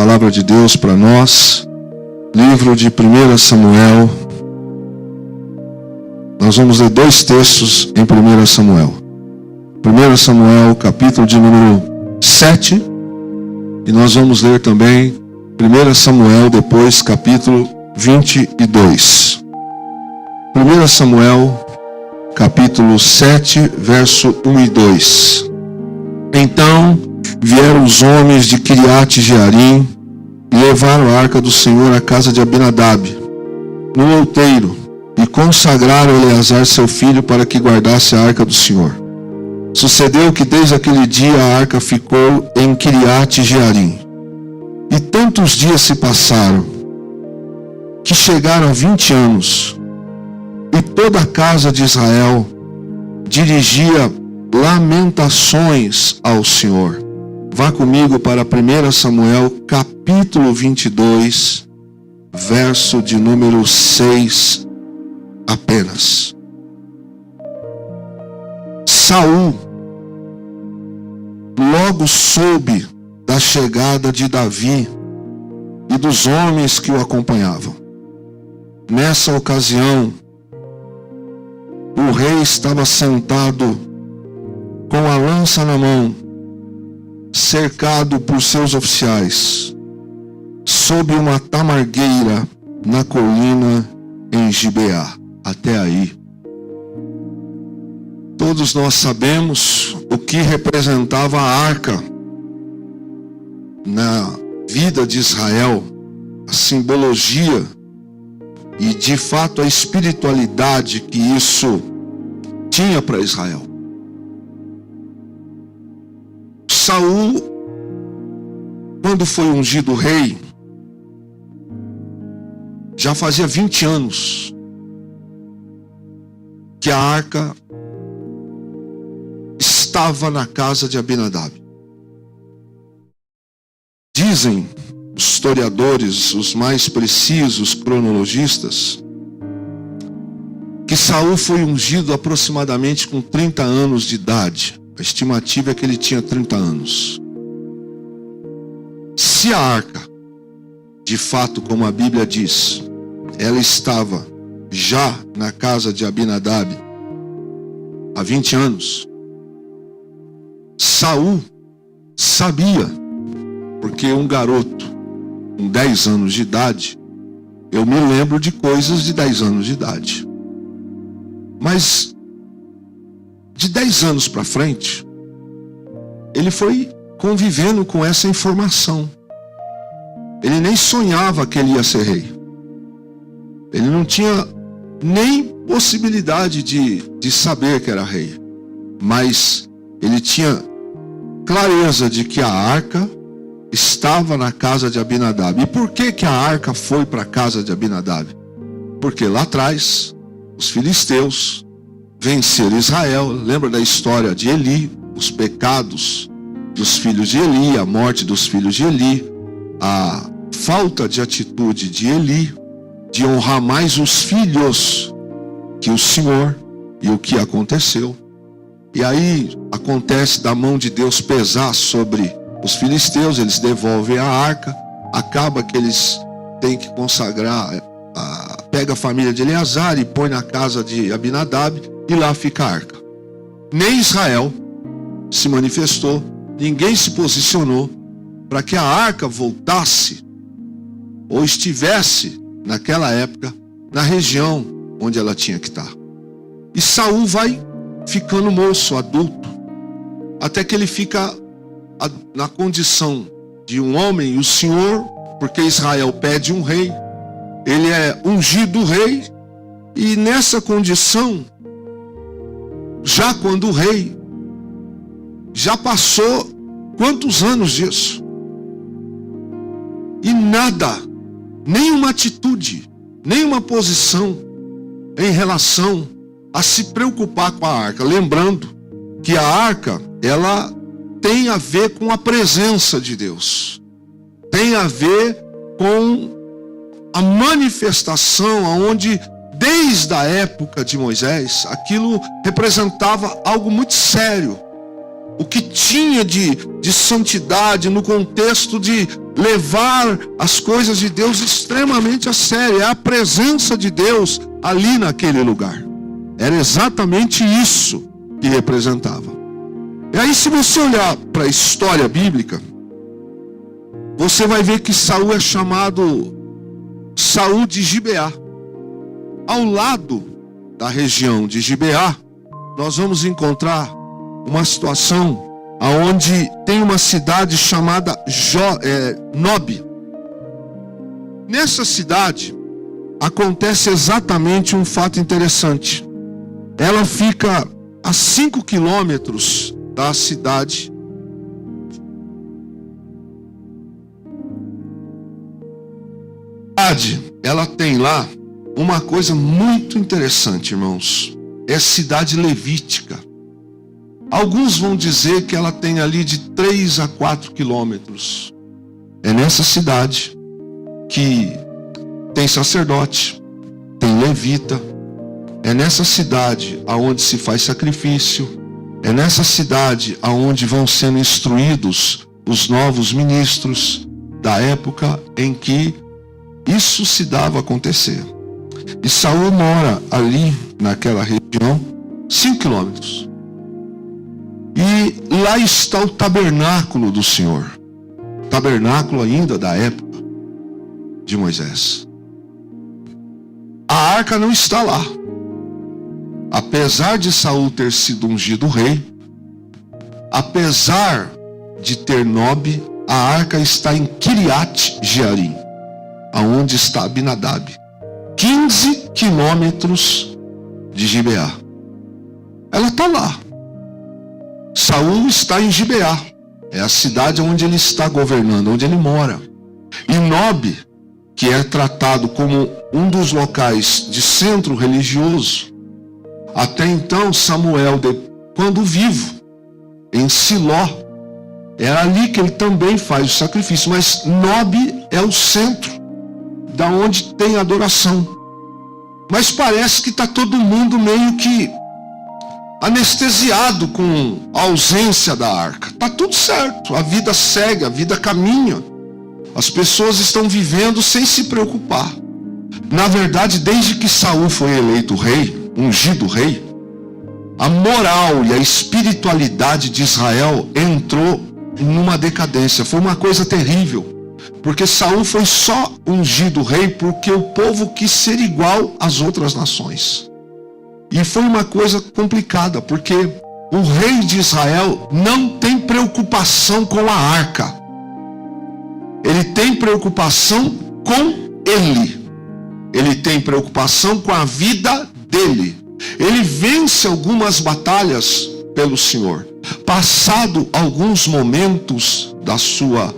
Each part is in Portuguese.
palavra de Deus para nós, livro de 1 Samuel. Nós vamos ler dois textos em 1 Samuel. 1 Samuel, capítulo de número 7, e nós vamos ler também 1 Samuel, depois capítulo 22. 1 Samuel, capítulo 7, verso 1 e 2. Então vieram os homens de Quiriate Jearim e levaram a arca do Senhor à casa de Abinadab, no outeiro, e consagraram Eleazar seu filho para que guardasse a arca do Senhor. Sucedeu que desde aquele dia a arca ficou em Quiriate Jearim. E tantos dias se passaram, que chegaram a 20 anos, e toda a casa de Israel dirigia lamentações ao Senhor. Vá comigo para 1 Samuel, capítulo 22, verso de número 6 apenas. Saul logo soube da chegada de Davi e dos homens que o acompanhavam. Nessa ocasião, o rei estava sentado com a lança na mão, cercado por seus oficiais, sob uma tamargueira na colina em Gibeá. Até aí. Todos nós sabemos o que representava a arca na vida de Israel, a simbologia e de fato a espiritualidade que isso tinha para Israel. Saul, quando foi ungido rei, já fazia 20 anos que a arca estava na casa de Abinadab. Dizem os historiadores, os mais precisos cronologistas, que Saul foi ungido aproximadamente com 30 anos de idade. A estimativa é que ele tinha 30 anos. Se a arca, de fato, como a Bíblia diz, ela estava já na casa de Abinadab há 20 anos, Saul sabia, porque um garoto com 10 anos de idade, eu me lembro de coisas de 10 anos de idade. Mas de 10 anos para frente, ele foi convivendo com essa informação. Ele nem sonhava que ele ia ser rei. Ele não tinha nem possibilidade de saber que era rei. Mas ele tinha clareza de que a arca estava na casa de Abinadab. E por que a arca foi para a casa de Abinadab? Porque lá atrás, os filisteus venceram Israel. Lembra da história de Eli, os pecados dos filhos de Eli, a morte dos filhos de Eli, a falta de atitude de Eli, de honrar mais os filhos que o Senhor, e o que aconteceu. E aí acontece da mão de Deus pesar sobre os filisteus, eles devolvem a arca, acaba que eles têm que consagrar, pega a família de Eleazar e põe na casa de Abinadab, e lá fica a arca. Nem Israel se manifestou, ninguém se posicionou para que a arca voltasse ou estivesse naquela época na região onde ela tinha que estar. E Saul vai ficando moço, adulto, até que ele fica na condição de um homem, e o Senhor, porque Israel pede um rei, ele é ungido rei, e nessa condição, já quando o rei, já passou quantos anos disso? E nada, nenhuma atitude, nenhuma posição em relação a se preocupar com a arca. Lembrando que a arca, ela tem a ver com a presença de Deus. Tem a ver com a manifestação onde, desde a época de Moisés, aquilo representava algo muito sério. o que tinha de santidade, no contexto de levar as coisas de Deus extremamente a sério. É a presença de Deus ali naquele lugar. Era exatamente isso que representava. E aí, se você olhar para a história bíblica, você vai ver que Saul é chamado Saul de Gibeá. Ao lado da região de Gibeá, nós vamos encontrar uma situação onde tem uma cidade chamada Nob. Nessa cidade acontece exatamente um fato interessante. Ela fica a 5 quilômetros da cidade. Ela tem lá uma coisa muito interessante, irmãos. É cidade levítica. Alguns vão dizer que ela tem ali de 3 a 4 quilômetros. É nessa cidade que tem sacerdote, tem levita. É nessa cidade aonde se faz sacrifício. É nessa cidade aonde vão sendo instruídos os novos ministros da época em que isso se dava a acontecer. E Saul mora ali naquela região 5 quilômetros. E lá está o tabernáculo do Senhor. Tabernáculo ainda da época de Moisés. A arca não está lá. Apesar de Saul ter sido ungido rei, apesar de ter Nob, a arca está em Kiriat Jearim, aonde está Abinadab, 15 quilômetros de Gibeá. Ela está lá. Saul está em Gibeá, é a cidade onde ele está governando, onde ele mora. E Nob, que é tratado como um dos locais de centro religioso, até então Samuel, quando vivo, em Siló, é ali que ele também faz o sacrifício, mas Nob é o centro, da onde tem adoração. Mas parece que está todo mundo meio que anestesiado com a ausência da arca. Está tudo certo, a vida segue, a vida caminha. As pessoas estão vivendo sem se preocupar. Na verdade, desde que Saul foi eleito rei, ungido rei, a moral e a espiritualidade de Israel entrou numa decadência. Foi uma coisa terrível. Porque Saul foi só ungido rei porque o povo quis ser igual às outras nações. E foi uma coisa complicada, porque o rei de Israel não tem preocupação com a arca. Ele tem preocupação com ele. Ele tem preocupação com a vida dele. Ele vence algumas batalhas pelo Senhor. Passado alguns momentos da sua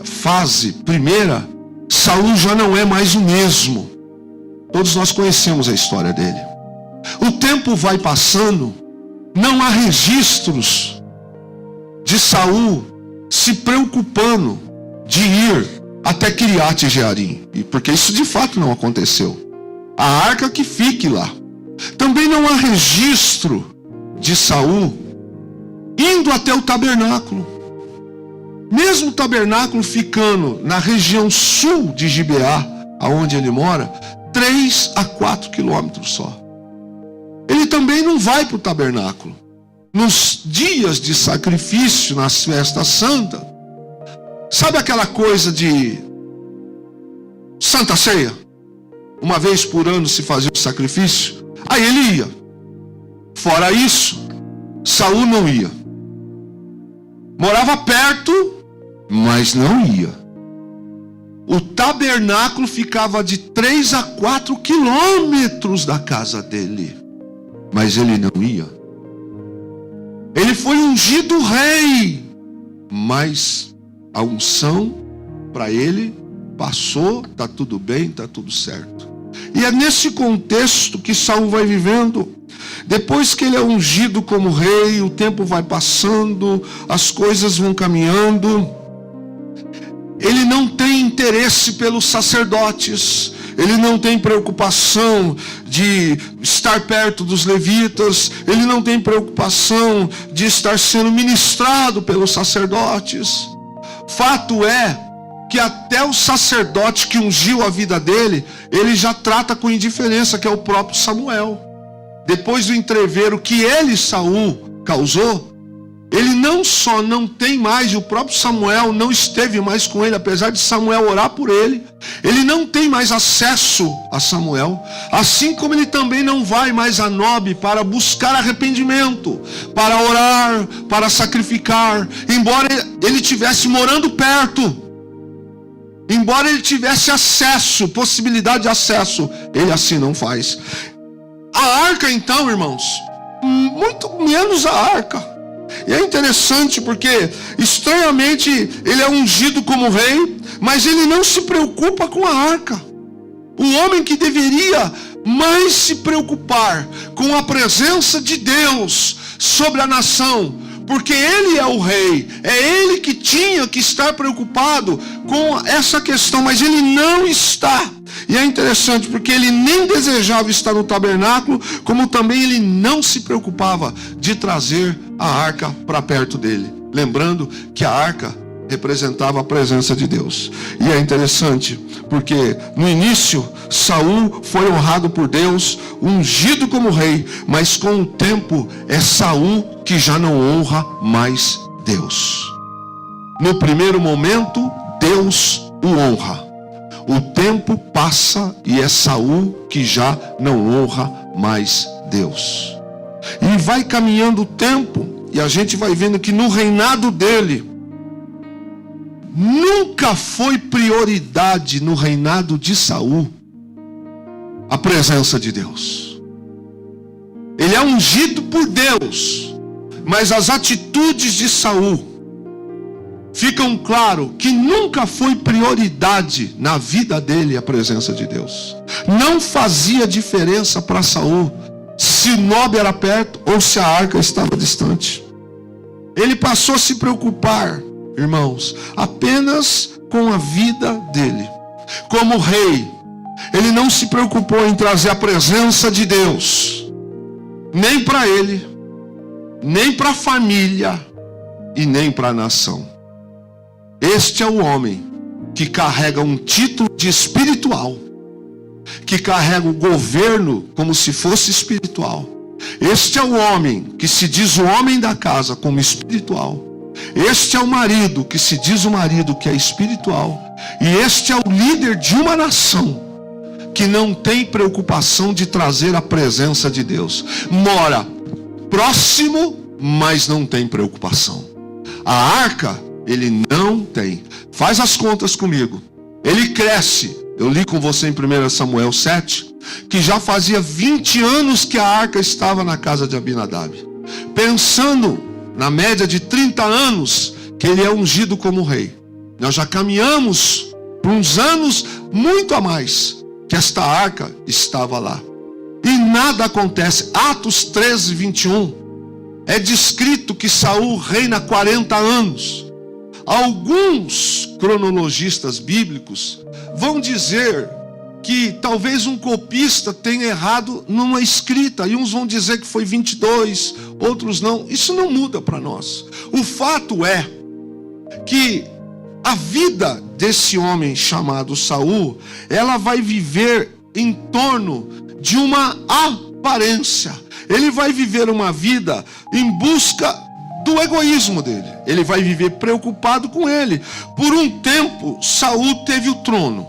fase primeira, Saul já não é mais o mesmo. Todos nós conhecemos a história dele. O tempo vai passando, não há registros de Saul se preocupando de ir até Kiriat Jearim, porque isso de fato não aconteceu. A arca que fique lá. Também não há registro de Saul indo até o tabernáculo. Mesmo o tabernáculo ficando na região sul de Gibeá, aonde ele mora, 3 a 4 quilômetros só. Ele também não vai para o tabernáculo. Nos dias de sacrifício, nas festas santas, sabe aquela coisa de Santa Ceia? Uma vez por ano se fazia o sacrifício. Aí ele ia. Fora isso, Saul não ia. Morava perto, mas não ia. O tabernáculo ficava de 3 a 4 quilômetros da casa dele, mas ele não ia. Ele foi ungido rei, mas a unção para ele passou, está tudo bem, está tudo certo. E é nesse contexto que Saul vai vivendo. Depois que ele é ungido como rei, o tempo vai passando, as coisas vão caminhando. Ele não tem interesse pelos sacerdotes, ele não tem preocupação de estar perto dos levitas, ele não tem preocupação de estar sendo ministrado pelos sacerdotes. Fato é que até o sacerdote que ungiu a vida dele, ele já trata com indiferença, que é o próprio Samuel. Depois do entrevero que ele, Saul, causou, ele não só não tem mais, e o próprio Samuel não esteve mais com ele, apesar de Samuel orar por ele, ele não tem mais acesso a Samuel, assim como ele também não vai mais a Nob para buscar arrependimento, para orar, para sacrificar, embora ele estivesse morando perto, embora ele tivesse acesso, possibilidade de acesso, ele assim não faz. A arca então, irmãos, muito menos a arca. E é interessante porque, estranhamente, ele é ungido como rei, mas ele não se preocupa com a arca. O homem que deveria mais se preocupar com a presença de Deus sobre a nação, porque ele é o rei, é ele que tinha que estar preocupado com essa questão, mas ele não está. E é interessante porque ele nem desejava estar no tabernáculo, como também ele não se preocupava de trazer a arca para perto dele. Lembrando que a arca representava a presença de Deus. E é interessante porque no início Saul foi honrado por Deus, ungido como rei, mas com o tempo é Saul que já não honra mais Deus. No primeiro momento Deus o honra. O tempo passa e é Saul que já não honra mais Deus. E vai caminhando o tempo e a gente vai vendo que no reinado dele nunca foi prioridade, no reinado de Saul, a presença de Deus. Ele é ungido por Deus, mas as atitudes de Saul ficam claro que nunca foi prioridade na vida dele a presença de Deus. Não fazia diferença para Saul se Nob era perto ou se a arca estava distante. Ele passou a se preocupar, irmãos, apenas com a vida dele. Como rei, ele não se preocupou em trazer a presença de Deus, nem para ele, nem para a família e nem para a nação. Este é o homem que carrega um título de espiritual, que carrega o governo como se fosse espiritual. Este é o homem que se diz o homem da casa como espiritual. Este é o marido que se diz o marido que é espiritual. E este é o líder de uma nação que não tem preocupação de trazer a presença de Deus. Mora próximo, mas não tem preocupação. A arca ele não tem. Faz as contas comigo. Ele cresce. Eu li com você em 1 Samuel 7, que já fazia 20 anos que a arca estava na casa de Abinadab. Pensando na média de 30 anos que ele é ungido como rei. Nós já caminhamos por uns anos muito a mais que esta arca estava lá. E nada acontece. Atos 13, 21 é descrito que Saul reina 40 anos. Alguns cronologistas bíblicos vão dizer que talvez um copista tenha errado numa escrita, e uns vão dizer que foi 22, outros não. Isso não muda para nós. O fato é que a vida desse homem chamado Saul, ela vai viver em torno de uma aparência. Ele vai viver uma vida em busca do egoísmo dele. Ele vai viver preocupado com ele. Por um tempo, Saul teve o trono.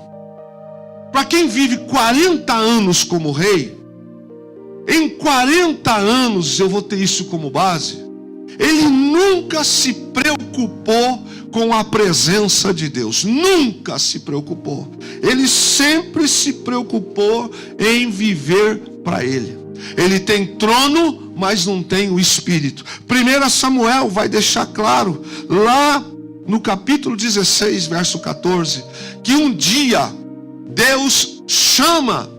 Para quem vive 40 anos como rei, em 40 anos, eu vou ter isso como base, ele nunca se preocupou com a presença de Deus. Nunca se preocupou. Ele sempre se preocupou em viver para ele. Ele tem trono, mas não tem o Espírito. 1 Samuel vai deixar claro, lá no capítulo 16, verso 14, que um dia Deus chama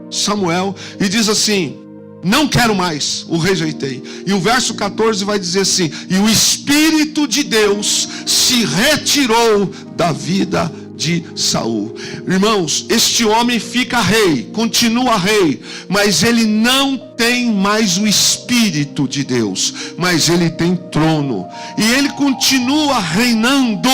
Samuel e diz assim: não quero mais, o rejeitei. E o verso 14 vai dizer assim: e o Espírito de Deus se retirou da vida de Saul. Irmãos, este homem fica rei, continua rei, mas ele não tem mais o Espírito de Deus, mas ele tem trono, e ele continua reinando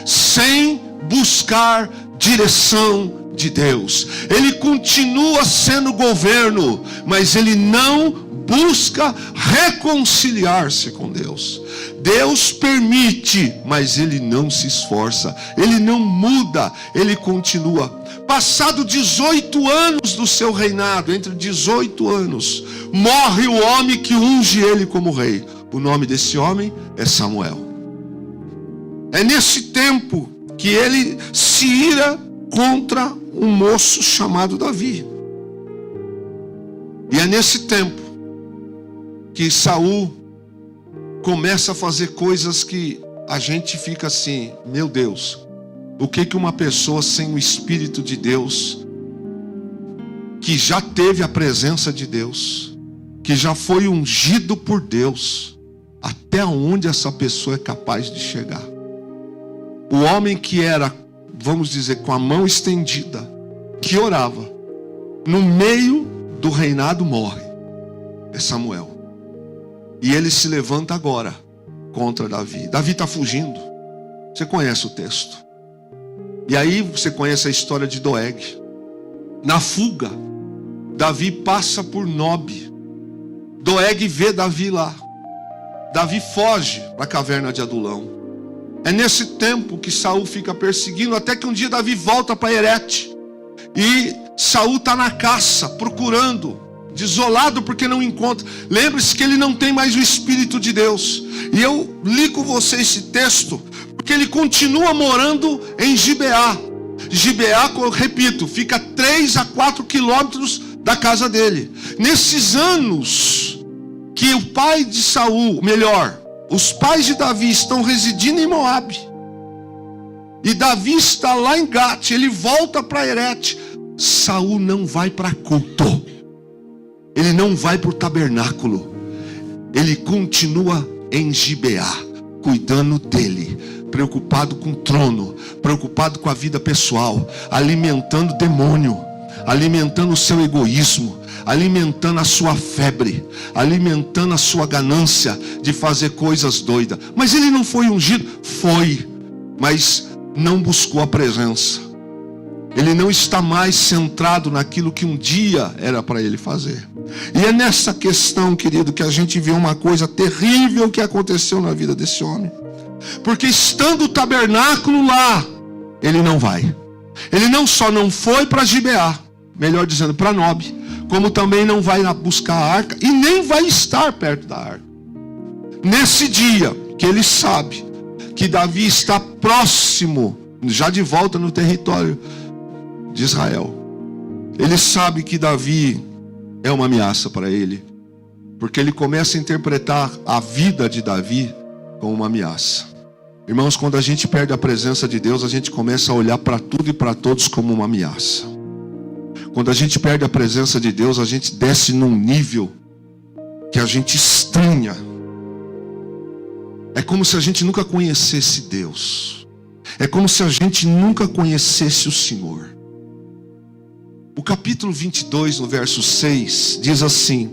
sem buscar direção de Deus. Ele continua sendo governo, mas ele não busca reconciliar-se com Deus. Deus permite, mas ele não se esforça, ele não muda, ele continua. Passado 18 anos do seu reinado, entre 18 anos, morre o homem que unge ele como rei. O nome desse homem é Samuel. É nesse tempo que ele se ira contra um moço chamado Davi. E é nesse tempo que Saul começa a fazer coisas que a gente fica assim: meu Deus, o que uma pessoa sem o Espírito de Deus, que já teve a presença de Deus, que já foi ungido por Deus, até onde essa pessoa é capaz de chegar? O homem que era, vamos dizer, com a mão estendida, que orava, no meio do reinado morre. É Samuel. E ele se levanta agora contra Davi. Davi está fugindo. Você conhece o texto. E aí você conhece a história de Doeg. Na fuga, Davi passa por Nob. Doeg vê Davi lá. Davi foge para a caverna de Adulão. É nesse tempo que Saul fica perseguindo, até que um dia Davi volta para Herete. E Saul está na caça, procurando, desolado porque não encontra. Lembre-se que ele não tem mais o Espírito de Deus. E eu li com você esse texto, porque ele continua morando em Gibeá. Gibeá, eu repito, fica 3 a 4 quilômetros da casa dele. Nesses anos que o pai de Saul, melhor, os pais de Davi estão residindo em Moabe, e Davi está lá em Gate, ele volta para Herete. Saul não vai para culto, ele não vai para o tabernáculo, ele continua em Gibeá, cuidando dele, preocupado com o trono, preocupado com a vida pessoal, alimentando o demônio, alimentando o seu egoísmo, alimentando a sua febre, alimentando a sua ganância de fazer coisas doidas. Mas ele não foi ungido? Foi, mas não buscou a presença. Ele não está mais centrado naquilo que um dia era para ele fazer. E é nessa questão, querido, que a gente vê uma coisa terrível que aconteceu na vida desse homem. Porque estando o tabernáculo lá, ele não vai. Ele não só não foi para Gibeá, melhor dizendo, para Nob, como também não vai buscar a arca e nem vai estar perto da arca. Nesse dia que ele sabe que Davi está próximo, já de volta no território de Israel, ele sabe que Davi é uma ameaça para ele, porque ele começa a interpretar a vida de Davi como uma ameaça. Irmãos, quando a gente perde a presença de Deus, a gente começa a olhar para tudo e para todos como uma ameaça. Quando a gente perde a presença de Deus, a gente desce num nível que a gente estranha. É como se a gente nunca conhecesse Deus. É como se a gente nunca conhecesse o Senhor. O capítulo 22, no verso 6, diz assim: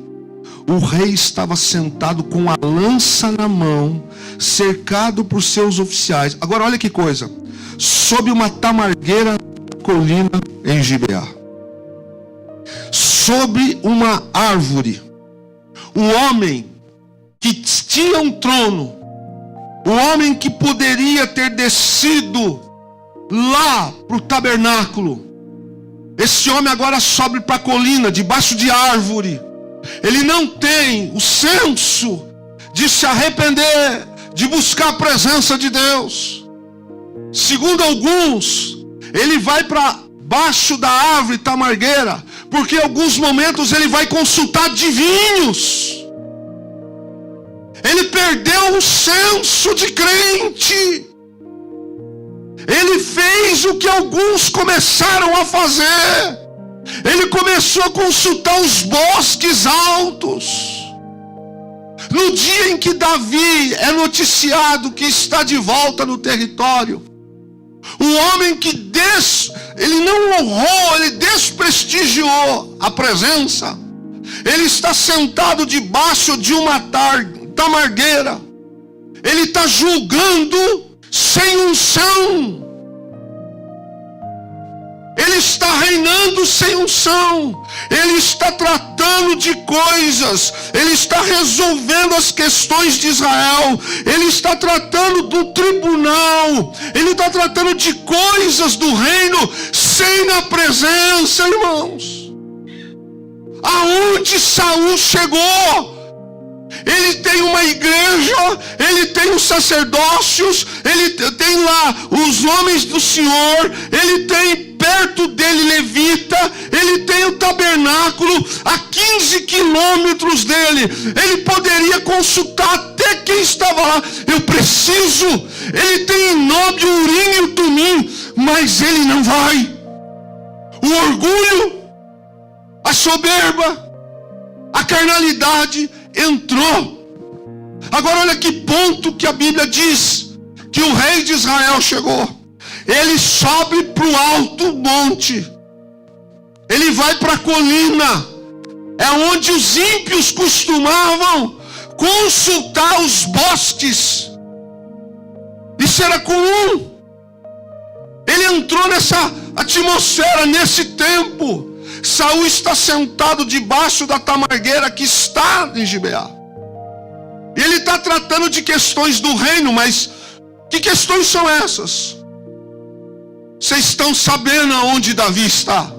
o rei estava sentado com a lança na mão, cercado por seus oficiais. Agora olha que coisa. Sob uma tamargueira na colina em Gibeá. Sobre uma árvore. O homem que tinha um trono, o homem que poderia ter descido lá para o tabernáculo, esse homem agora sobe para a colina, debaixo de árvore. Ele não tem o senso de se arrepender, de buscar a presença de Deus. Segundo alguns, ele vai para baixo da árvore tamargueira, porque em alguns momentos ele vai consultar adivinhos. Ele perdeu o senso de crente. Ele fez o que alguns começaram a fazer. Ele começou a consultar os bosques altos. No dia em que Davi é noticiado que está de volta no território, O homem que ele não honrou, ele desprestigiou a presença. Ele está sentado debaixo de uma tamargueira. Ele está julgando sem unção. Ele está reinando sem unção. Ele está tratando de coisas. Ele está resolvendo as questões de Israel. Ele está tratando do tribunal. Ele está tratando de coisas do reino sem a presença, irmãos. Aonde Saul chegou? Ele tem uma igreja, ele tem os sacerdócios, ele tem lá os homens do Senhor, ele tem perto dele levita, ele tem o tabernáculo a 15 quilômetros dele. Ele poderia consultar até quem estava lá. Eu preciso. Ele tem Nob, o Urim e o Tumim, mas ele não vai. O orgulho, a soberba, a carnalidade entrou. Agora olha que ponto que a Bíblia diz que o rei de Israel chegou. Ele sobe para o alto monte. Ele vai para a colina. É onde os ímpios costumavam consultar os bosques. Isso era comum. Ele entrou nessa atmosfera, nesse tempo. Saul está sentado debaixo da tamargueira que está em Gibeá. E ele está tratando de questões do reino, mas que questões são essas? Vocês estão sabendo aonde Davi está?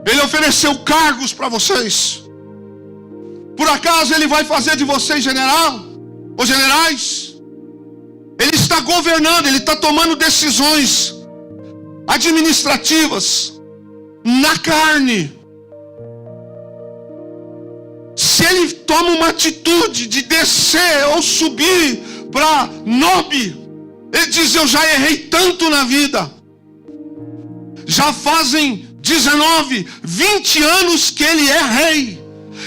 Ele ofereceu cargos para vocês. Por acaso ele vai fazer de vocês general ou generais? Ele está governando, ele está tomando decisões administrativas na carne. Se ele toma uma atitude de descer ou subir para Nob, ele diz: eu já errei tanto na vida. Já fazem 19, 20 anos que ele é rei.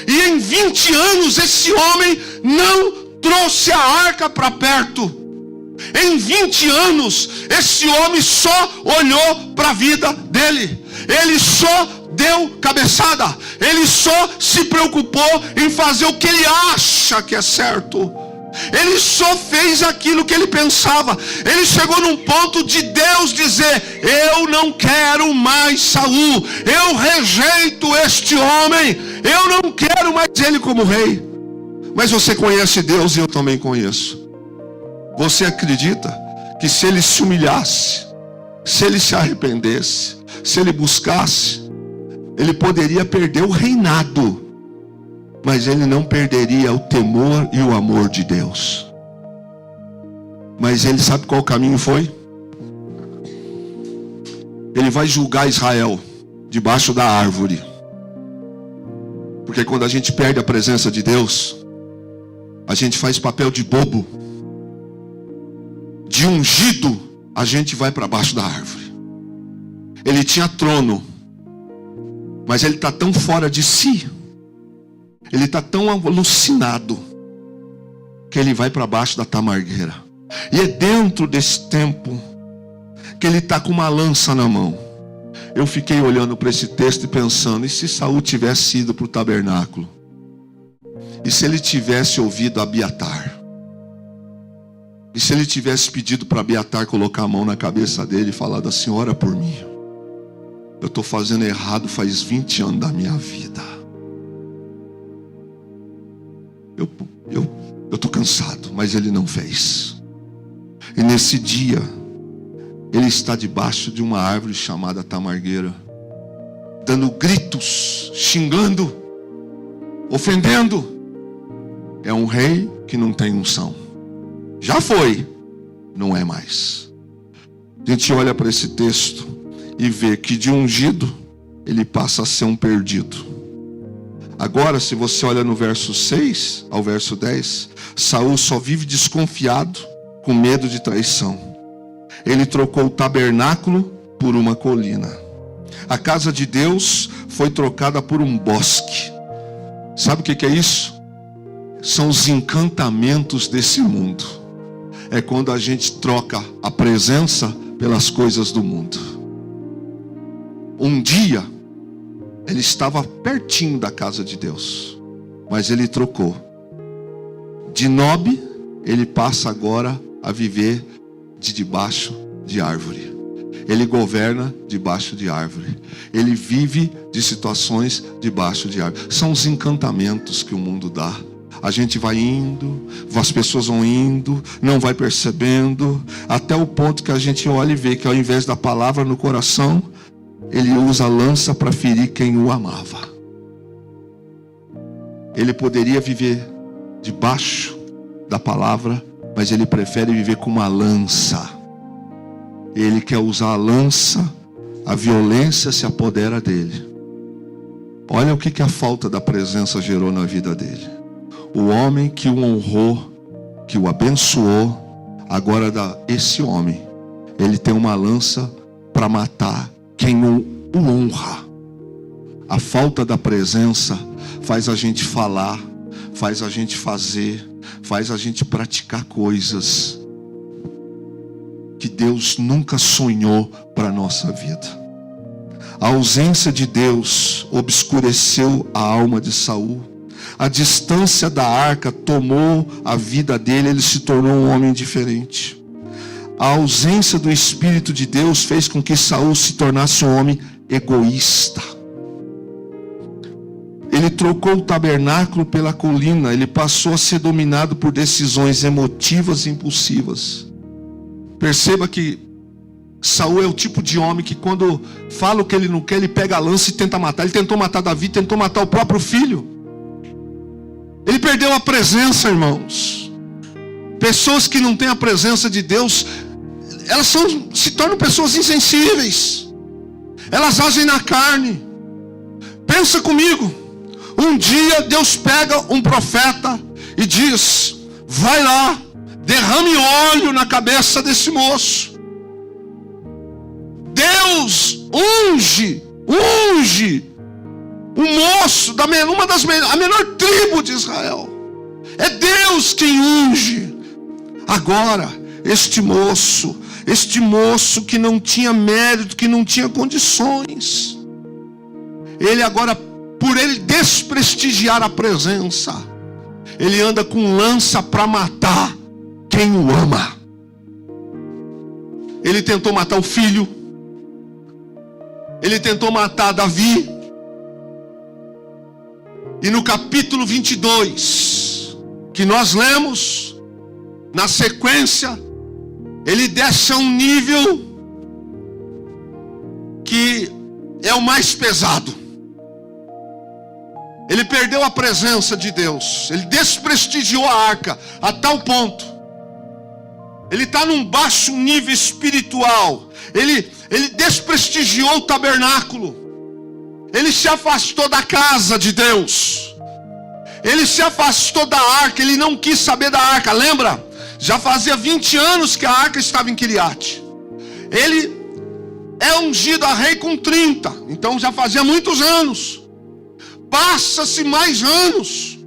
E em 20 anos esse homem não trouxe a arca para perto. Em 20 anos esse homem só olhou para a vida dele. Ele só deu cabeçada. Ele só se preocupou em fazer o que ele acha que é certo. Ele só fez aquilo que ele pensava. Ele chegou num ponto de Deus dizer: eu não quero mais Saul, eu rejeito este homem, eu não quero mais ele como rei. Mas você conhece Deus e eu também conheço. Você acredita que se ele se humilhasse, se ele se arrependesse, se ele buscasse, ele poderia perder o reinado, mas ele não perderia o temor e o amor de Deus? Mas ele sabe qual caminho foi? Ele vai julgar Israel debaixo da árvore. Porque quando a gente perde a presença de Deus, a gente faz papel de bobo. De ungido, a gente vai para baixo da árvore. Ele tinha trono, mas ele está tão fora de si, ele está tão alucinado, que ele vai para baixo da tamargueira. E é dentro desse tempo que ele está com uma lança na mão. Eu fiquei olhando para esse texto e pensando: e se Saul tivesse ido para o tabernáculo? E se ele tivesse ouvido Abiatar? E se ele tivesse pedido para Abiatar colocar a mão na cabeça dele e falado assim: ora por mim, eu estou fazendo errado faz 20 anos da minha vida. Eu estou cansado. Mas ele não fez. E nesse dia, ele está debaixo de uma árvore chamada tamargueira, dando gritos, xingando, ofendendo. É um rei que não tem unção. Já foi, não é mais. A gente olha para esse texto e vê que de ungido ele passa a ser um perdido. Agora, se você olha no verso 6 ao verso 10, Saul só vive desconfiado, com medo de traição. Ele trocou o tabernáculo por uma colina. A casa de Deus foi trocada por um bosque. Sabe o que é isso? São os encantamentos desse mundo. É quando a gente troca a presença pelas coisas do mundo. Um dia, ele estava pertinho da casa de Deus, mas ele trocou. De Nob, ele passa agora a viver debaixo de árvore. Ele governa debaixo de árvore. Ele vive de situações debaixo de árvore. São os encantamentos que o mundo dá. A gente vai indo, as pessoas vão indo, não vai percebendo, até o ponto que a gente olha e vê que ao invés da palavra no coração, ele usa a lança para ferir quem o amava. Ele poderia viver debaixo da palavra, mas ele prefere viver com uma lança. Ele quer usar a lança, a violência se apodera dele. Olha o que a falta da presença gerou na vida dele. O homem que o honrou, que o abençoou, agora esse homem, ele tem uma lança para matar quem o honra. A falta da presença faz a gente falar, faz a gente fazer, faz a gente praticar coisas que Deus nunca sonhou para a nossa vida. A ausência de Deus obscureceu a alma de Saul. A distância da arca tomou a vida dele, ele se tornou um homem diferente. A ausência do Espírito de Deus fez com que Saul se tornasse um homem egoísta. Ele trocou o tabernáculo pela colina, ele passou a ser dominado por decisões emotivas e impulsivas. Perceba que Saul é o tipo de homem que quando fala o que ele não quer, ele pega a lança e tenta matar. Ele tentou matar Davi, tentou matar o próprio filho. Ele perdeu a presença, irmãos. Pessoas que não têm a presença de Deus, elas se tornam pessoas insensíveis. Elas agem na carne. Pensa comigo. Um dia Deus pega um profeta e diz: vai lá, derrame óleo na cabeça desse moço. Deus unge o moço da a menor tribo de Israel. É Deus quem unge. Agora, este moço que não tinha mérito, que não tinha condições, ele agora, por ele desprestigiar a presença, ele anda com lança para matar quem o ama. Ele tentou matar o filho, ele tentou matar Davi. E no capítulo 22, que nós lemos, na sequência, ele desce a um nível que é o mais pesado. Ele perdeu a presença de Deus, ele desprestigiou a arca a tal ponto. Ele está num baixo nível espiritual. Ele desprestigiou o tabernáculo. Ele se afastou da casa de Deus. Ele se afastou da arca. Ele não quis saber da arca. Lembra? Já fazia 20 anos que a arca estava em Quiriate. Ele é ungido a rei com 30. Então já fazia muitos anos. Passa-se mais anos.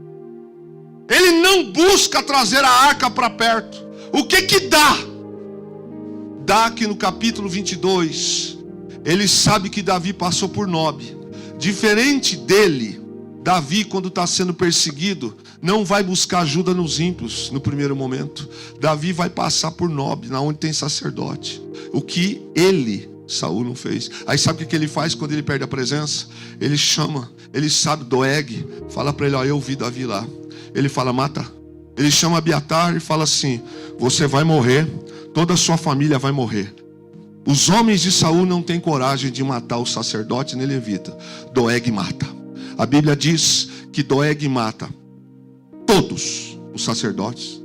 Ele não busca trazer a arca para perto. O que dá? Dá que no capítulo 22, ele sabe que Davi passou por Nob. Diferente dele, Davi, quando está sendo perseguido, não vai buscar ajuda nos ímpios no primeiro momento. Davi vai passar por Nob, na onde tem sacerdote. O que Saul não fez. Aí sabe o que ele faz quando ele perde a presença? Ele chama, ele sabe, Doeg, fala para ele: ó, eu vi Davi lá. Ele fala: mata. Ele chama Abiatar e fala assim: você vai morrer, toda a sua família vai morrer. Os homens de Saul não têm coragem de matar o sacerdote nem levita. Doeg mata. A Bíblia diz que Doeg mata todos os sacerdotes,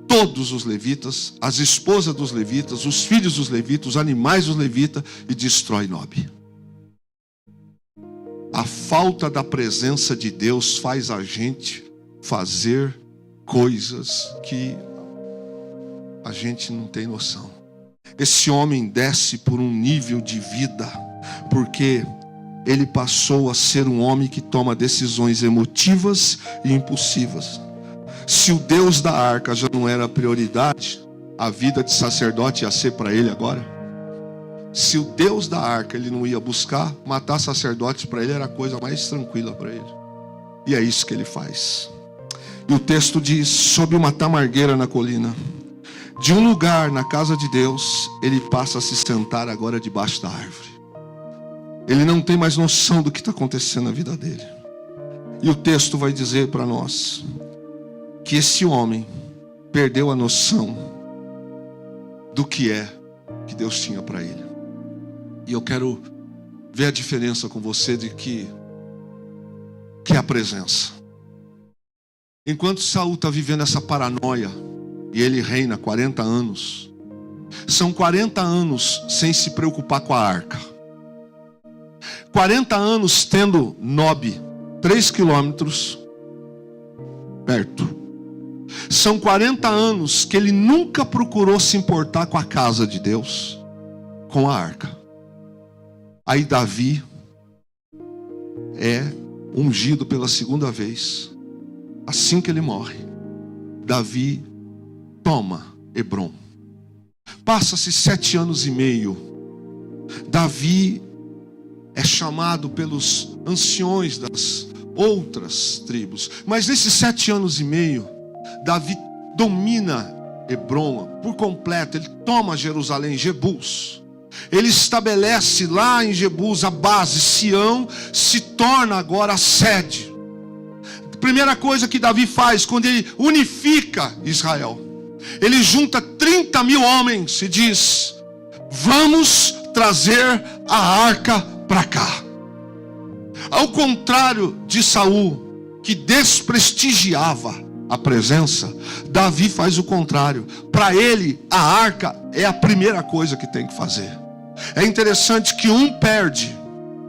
todos os levitas, as esposas dos levitas, os filhos dos levitas, os animais dos levitas, e destrói Nob. A falta da presença de Deus faz a gente fazer coisas que a gente não tem noção. Esse homem desce por um nível de vida, porque ele passou a ser um homem que toma decisões emotivas e impulsivas. Se o Deus da arca já não era a prioridade, a vida de sacerdote ia ser para ele agora. se o Deus da arca ele não ia buscar, matar sacerdotes para ele era a coisa mais tranquila para ele. E é isso que ele faz. E o texto diz: sob uma tamargueira na colina, de um lugar na casa de Deus, ele passa a se sentar agora debaixo da árvore. Ele não tem mais noção do que está acontecendo na vida dele. E o texto vai dizer para nós que esse homem perdeu a noção do que é que Deus tinha para ele. E eu quero ver a diferença com você de que é a presença. Enquanto Saul está vivendo essa paranoia e ele reina 40 anos, são 40 anos sem se preocupar com a arca. 40 anos tendo Nob 3 quilômetros perto. São 40 anos que ele nunca procurou se importar com a casa de Deus, com a arca. Aí Davi é ungido pela segunda vez. Assim que ele morre, Davi toma Hebrom. Passa-se 7 anos e meio. Davi é chamado pelos anciões das outras tribos. Mas nesses 7 anos e meio, Davi domina Hebrom por completo. Ele toma Jerusalém, Jebus. Ele estabelece lá em Jebus a base. Sião se torna agora a sede. Primeira coisa que Davi faz quando ele unifica Israel, ele junta 30 mil homens e diz: vamos trazer a arca para cá. Ao contrário de Saul, que desprestigiava a presença, Davi faz o contrário. Para ele, a arca é a primeira coisa que tem que fazer. É interessante que um perde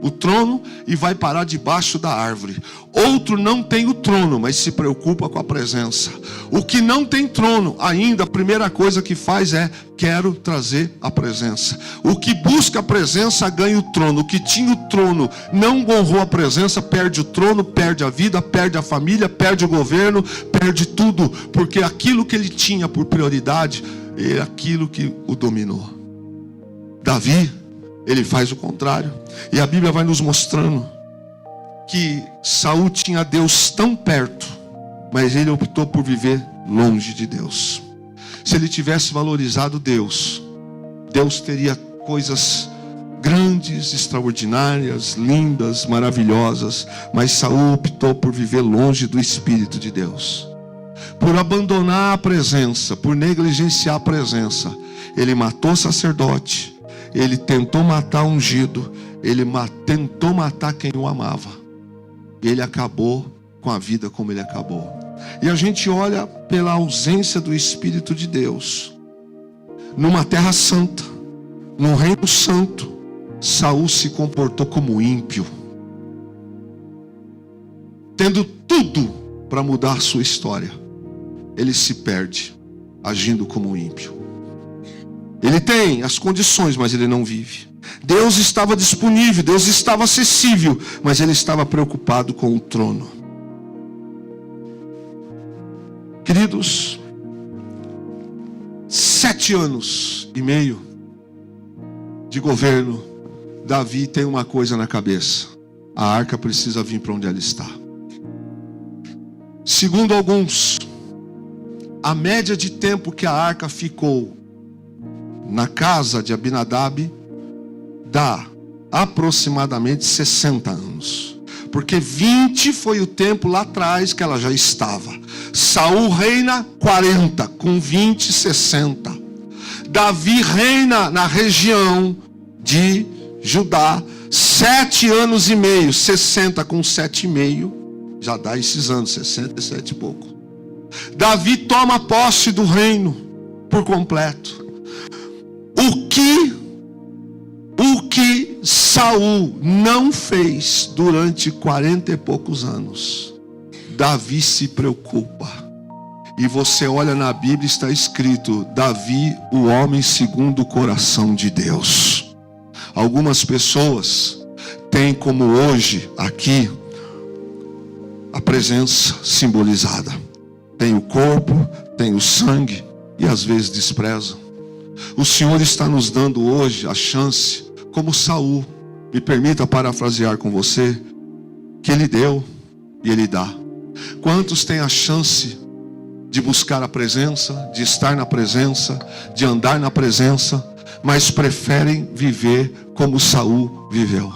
o trono e vai parar debaixo da árvore. Outro não tem o trono, mas se preocupa com a presença. O que não tem trono ainda, a primeira coisa que faz é: quero trazer a presença. O que busca a presença ganha o trono. O que tinha o trono não honrou a presença, perde o trono, perde a vida, perde a família, perde o governo, perde tudo. Porque aquilo que ele tinha por prioridade é aquilo que o dominou. Davi, ele faz o contrário. E a Bíblia vai nos mostrando que Saul tinha Deus tão perto, mas ele optou por viver longe de Deus. Se ele tivesse valorizado Deus, Deus teria coisas grandes, extraordinárias, lindas, maravilhosas. Mas Saul optou por viver longe do Espírito de Deus. Por abandonar a presença, por negligenciar a presença, ele matou sacerdote. Ele tentou matar ungido. Ele tentou matar quem o amava. Ele acabou com a vida como ele acabou. E a gente olha pela ausência do Espírito de Deus. Numa terra santa, num reino santo, Saul se comportou como ímpio, tendo tudo para mudar sua história. Ele se perde agindo como ímpio. Ele tem as condições, mas ele não vive. Deus estava disponível, Deus estava acessível, mas ele estava preocupado com o trono. Queridos, 7 anos e meio de governo, Davi tem uma coisa na cabeça: a arca precisa vir para onde ela está. Segundo alguns, a média de tempo que a arca ficou na casa de Abinadab dá aproximadamente 60 anos. Porque 20 foi o tempo lá atrás que ela já estava. Saul reina 40, com 20, 60. Davi reina na região de Judá 7 anos e meio. 60 com 7,5 já dá esses anos, 67 e pouco. Davi toma posse do reino por completo. O que Saul não fez durante 40 e poucos anos, Davi se preocupa. E você olha na Bíblia, está escrito: Davi, o homem segundo o coração de Deus. Algumas pessoas têm como hoje aqui a presença simbolizada. Tem o corpo, tem o sangue, e às vezes desprezam. O Senhor está nos dando hoje a chance, como Saul, me permita parafrasear com você, que Ele deu e Ele dá. Quantos têm a chance de buscar a presença, de estar na presença, de andar na presença, mas preferem viver como Saul viveu?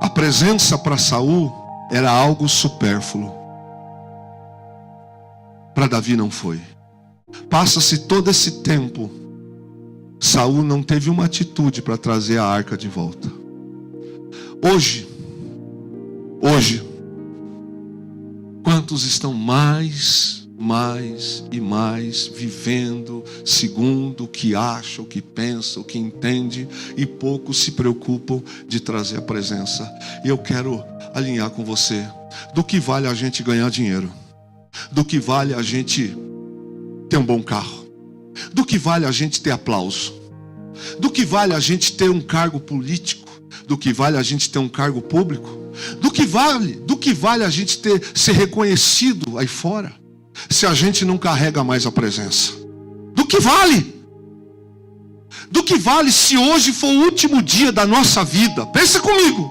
A presença para Saul era algo supérfluo. Para Davi não foi. Passa-se todo esse tempo, Saul não teve uma atitude para trazer a arca de volta. Hoje, quantos estão mais e mais vivendo segundo o que acham, o que pensam, o que entendem, e poucos se preocupam de trazer a presença. E eu quero alinhar com você. Do que vale a gente ganhar dinheiro? Do que vale a gente ter um bom carro? Do que vale a gente ter aplauso? Do que vale a gente ter um cargo político? Do que vale a gente ter um cargo público? Do que vale a gente ser reconhecido aí fora, se a gente não carrega mais a presença? Do que vale? Do que vale se hoje for o último dia da nossa vida? Pensa comigo.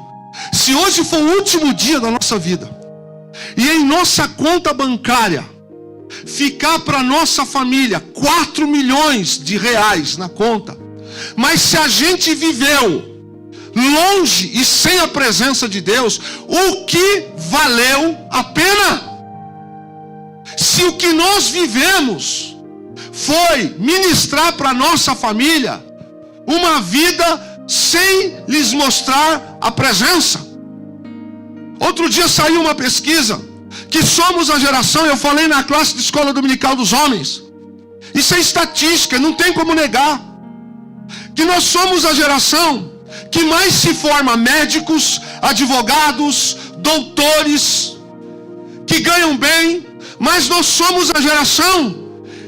Se hoje for o último dia da nossa vida, e em nossa conta bancária ficar para nossa família 4 milhões de reais na conta, mas se a gente viveu longe e sem a presença de Deus, o que valeu a pena? Se o que nós vivemos foi ministrar para nossa família uma vida sem lhes mostrar a presença. Outro dia saiu uma pesquisa que somos a geração, eu falei na classe de escola dominical dos homens, isso é estatística, não tem como negar, que nós somos a geração que mais se forma médicos, advogados, doutores, que ganham bem, mas nós somos a geração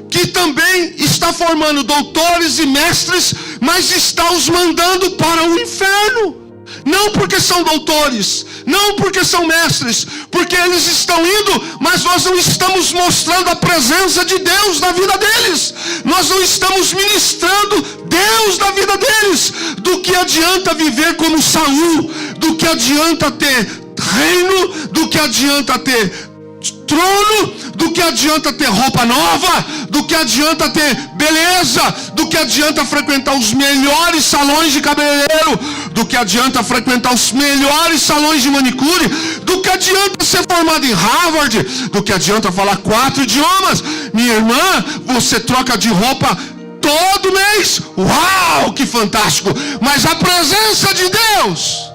que também está formando doutores e mestres, mas está os mandando para o inferno. Não porque são doutores, não porque são mestres, porque eles estão indo, mas nós não estamos mostrando a presença de Deus na vida deles. Nós não estamos ministrando Deus na vida deles. Do que adianta viver como Saul? Do que adianta ter reino? Do que adianta ter trono? Do que adianta ter roupa nova? Do que adianta ter beleza? Do que adianta frequentar os melhores salões de cabeleireiro? Do que adianta frequentar os melhores salões de manicure? Do que adianta ser formado em Harvard? Do que adianta falar 4 idiomas? Minha irmã, você troca de roupa todo mês? Uau, que fantástico! Mas a presença de Deus,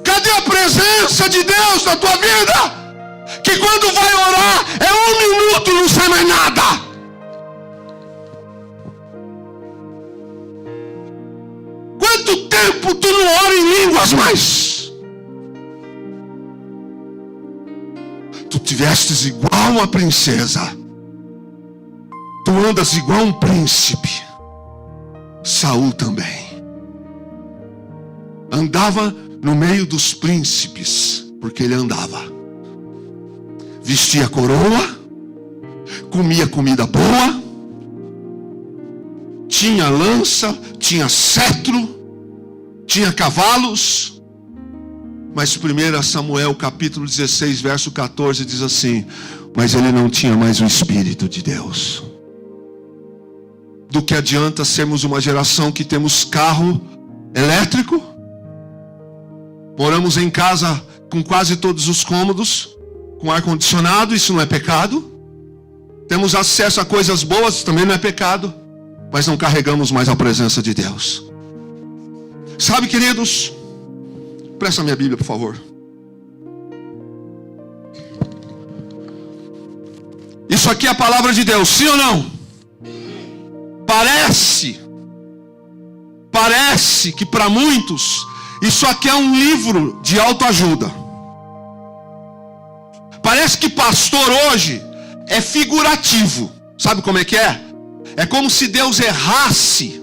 cadê a presença de Deus na tua vida? Que quando vai orar é 1 minuto e não sai mais nada. Quanto tempo tu não ora em línguas mais? Tu te vestes igual uma princesa, tu andas igual um príncipe. Saul também andava no meio dos príncipes, porque ele andava, vestia coroa, comia comida boa, tinha lança, tinha cetro, tinha cavalos. Mas 1 Samuel capítulo 16 verso 14 diz assim: mas ele não tinha mais o Espírito de Deus. Do que adianta sermos uma geração que temos carro elétrico, moramos em casa com quase todos os cômodos, com ar-condicionado, isso não é pecado. Temos acesso a coisas boas, também não é pecado. Mas não carregamos mais a presença de Deus. Sabe, queridos, presta a minha Bíblia, por favor. Isso aqui é a palavra de Deus, sim ou não? Parece que para muitos isso aqui é um livro de autoajuda. Parece que pastor hoje é figurativo. Sabe como é que é? É como se Deus errasse.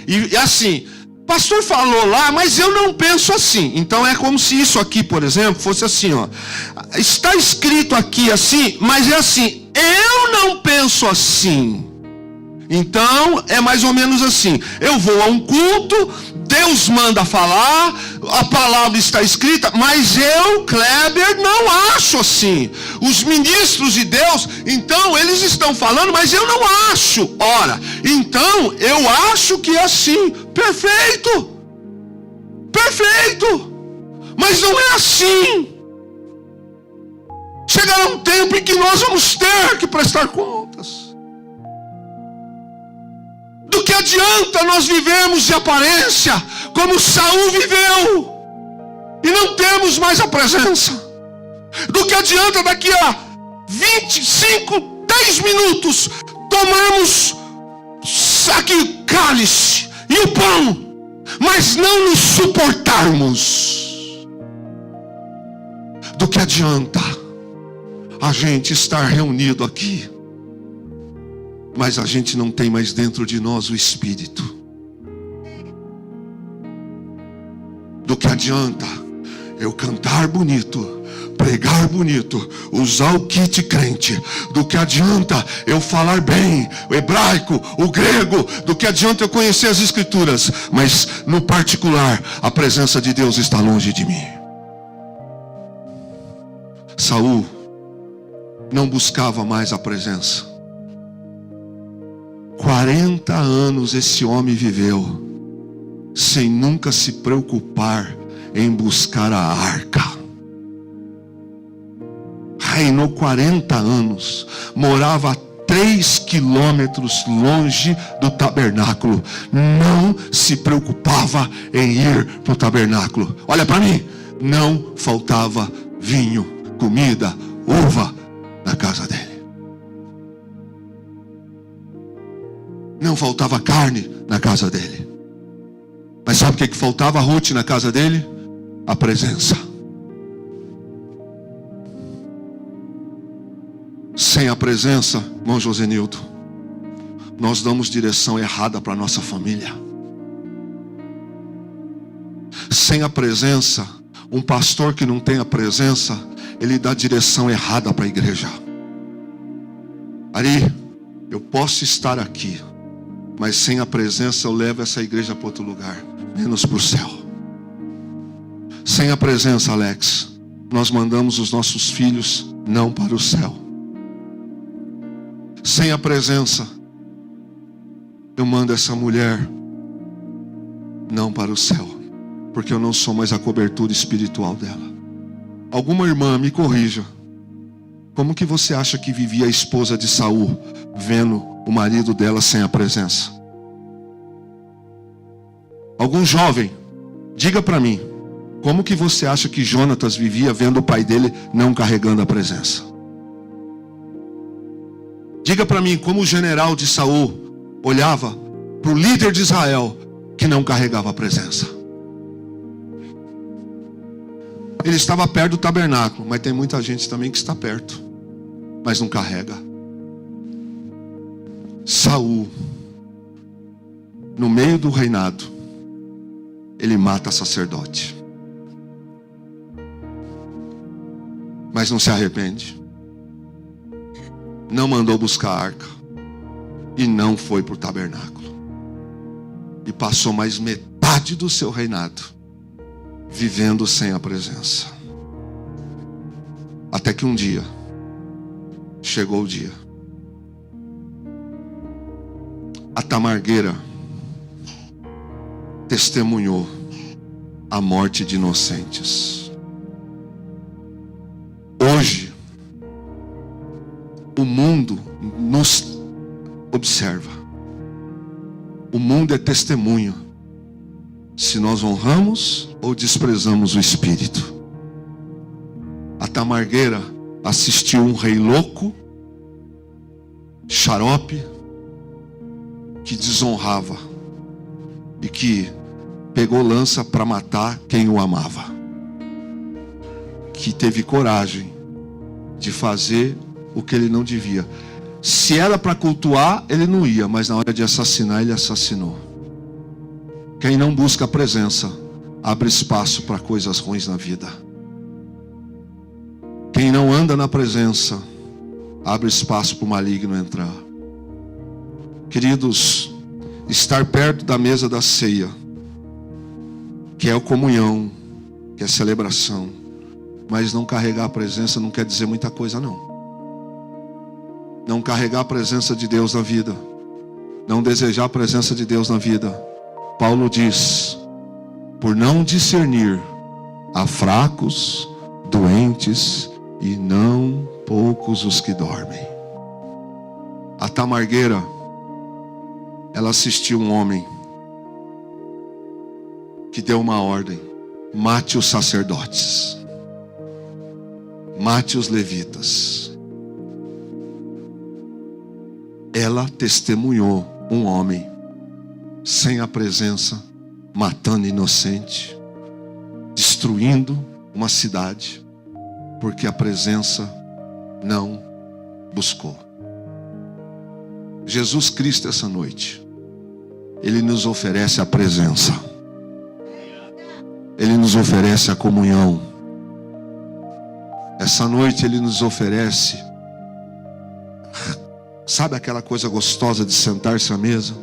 E assim, pastor falou lá, mas eu não penso assim. Então é como se isso aqui, por exemplo, fosse assim, ó. Está escrito aqui assim, mas é assim. Eu não penso assim. Então é mais ou menos assim. Eu vou a um culto, Deus manda falar, a palavra está escrita, mas eu, Kleber, não acho assim. Os ministros de Deus, então eles estão falando, mas eu não acho. Ora, então eu acho que é assim. Perfeito. Perfeito. Mas não é assim. Chegará um tempo em que nós vamos ter que prestar contas. Do que adianta nós vivemos de aparência, como Saul viveu, e não temos mais a presença? Do que adianta daqui a 25, 10 minutos, tomarmos aqui o cálice e o pão, mas não nos suportarmos? Do que adianta a gente estar reunido aqui, mas a gente não tem mais dentro de nós o Espírito? Do que adianta eu cantar bonito, pregar bonito, usar o kit crente? Do que adianta eu falar bem o hebraico, o grego? Do que adianta eu conhecer as escrituras, mas no particular a presença de Deus está longe de mim? Saul não buscava mais a presença. 40 anos esse homem viveu sem nunca se preocupar em buscar a arca. Reinou 40 anos, morava a 3 quilômetros longe do tabernáculo, não se preocupava em ir para o tabernáculo. Olha para mim, não faltava vinho, comida, uva na casa dele. Não faltava carne na casa dele. Mas sabe o que faltava, Ruth, na casa dele? A presença. Sem a presença, irmão Josenildo, nós damos direção errada para a nossa família. Sem a presença, um pastor que não tem a presença, ele dá direção errada para a igreja. Ari, eu posso estar aqui, mas sem a presença eu levo essa igreja para outro lugar, menos para o céu. Sem a presença, Alex, nós mandamos os nossos filhos não para o céu. Sem a presença, eu mando essa mulher não para o céu, porque eu não sou mais a cobertura espiritual dela. Alguma irmã me corrija. Como que você acha que vivia a esposa de Saul, vendo o marido dela sem a presença? Algum jovem, diga para mim, como que você acha que Jonatas vivia vendo o pai dele não carregando a presença? Diga para mim como o general de Saul olhava para o líder de Israel que não carregava a presença. Ele estava perto do tabernáculo, mas tem muita gente também que está perto, mas não carrega. Saul, no meio do reinado, ele mata sacerdote, mas não se arrepende. Não mandou buscar a arca e não foi para o tabernáculo, e passou mais metade do seu reinado vivendo sem a presença. Até que um dia chegou o dia. A tamargueira testemunhou a morte de inocentes. Hoje o mundo nos observa. O mundo é testemunha se nós honramos ou desprezamos o Espírito. A tamargueira assistiu um rei louco, xarope, que desonrava e que pegou lança para matar quem o amava, que teve coragem de fazer o que ele não devia. Se era para cultuar, ele não ia, mas na hora de assassinar, ele assassinou. Quem não busca a presença, abre espaço para coisas ruins na vida. Quem não anda na presença, abre espaço para o maligno entrar. Queridos, estar perto da mesa da ceia, que é a comunhão, que é a celebração, mas não carregar a presença não quer dizer muita coisa não. Não carregar a presença de Deus na vida, não desejar a presença de Deus na vida. Paulo diz: por não discernir, há fracos, doentes e não poucos os que dormem. A Tamargueira, ela assistiu um homem que deu uma ordem: mate os sacerdotes, mate os levitas. Ela testemunhou um homem sem a presença, matando inocente, destruindo uma cidade, porque a presença não buscou. Jesus Cristo, essa noite, Ele nos oferece a presença, Ele nos oferece a comunhão. Essa noite Ele nos oferece, sabe aquela coisa gostosa de sentar-se à mesa?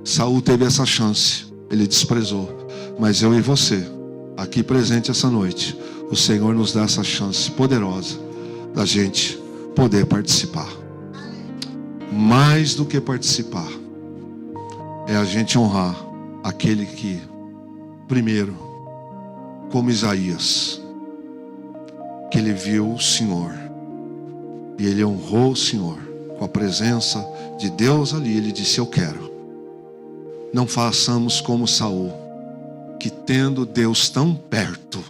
Saul teve essa chance, ele desprezou. Mas eu e você, aqui presente essa noite, o Senhor nos dá essa chance poderosa da gente poder participar. Mais do que participar, é a gente honrar aquele que, primeiro, como Isaías, que ele viu o Senhor e ele honrou o Senhor com a presença de Deus ali. Ele disse: eu quero. Não façamos como Saul, que tendo Deus tão perto,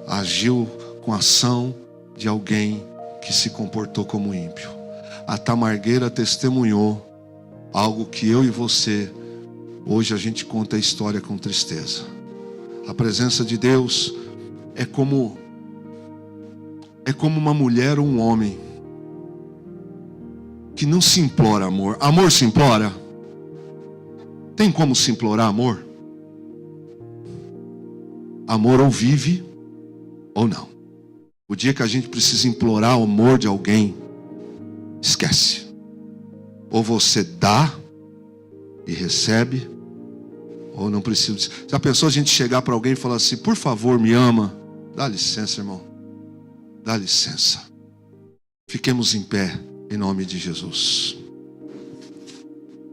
agiu com a ação de alguém que se comportou como ímpio. A Tamargueira testemunhou algo que eu e você, hoje a gente conta a história com tristeza. A presença de Deus é como uma mulher ou um homem que não se implora amor. Amor se implora? Tem como se implorar amor? Amor ou vive ou não. O dia que a gente precisa implorar o amor de alguém, esquece. Ou você dá e recebe, ou não precisa. Já pensou a gente chegar para alguém e falar assim: por favor, me ama? Dá licença, irmão. Dá licença. Fiquemos em pé, em nome de Jesus.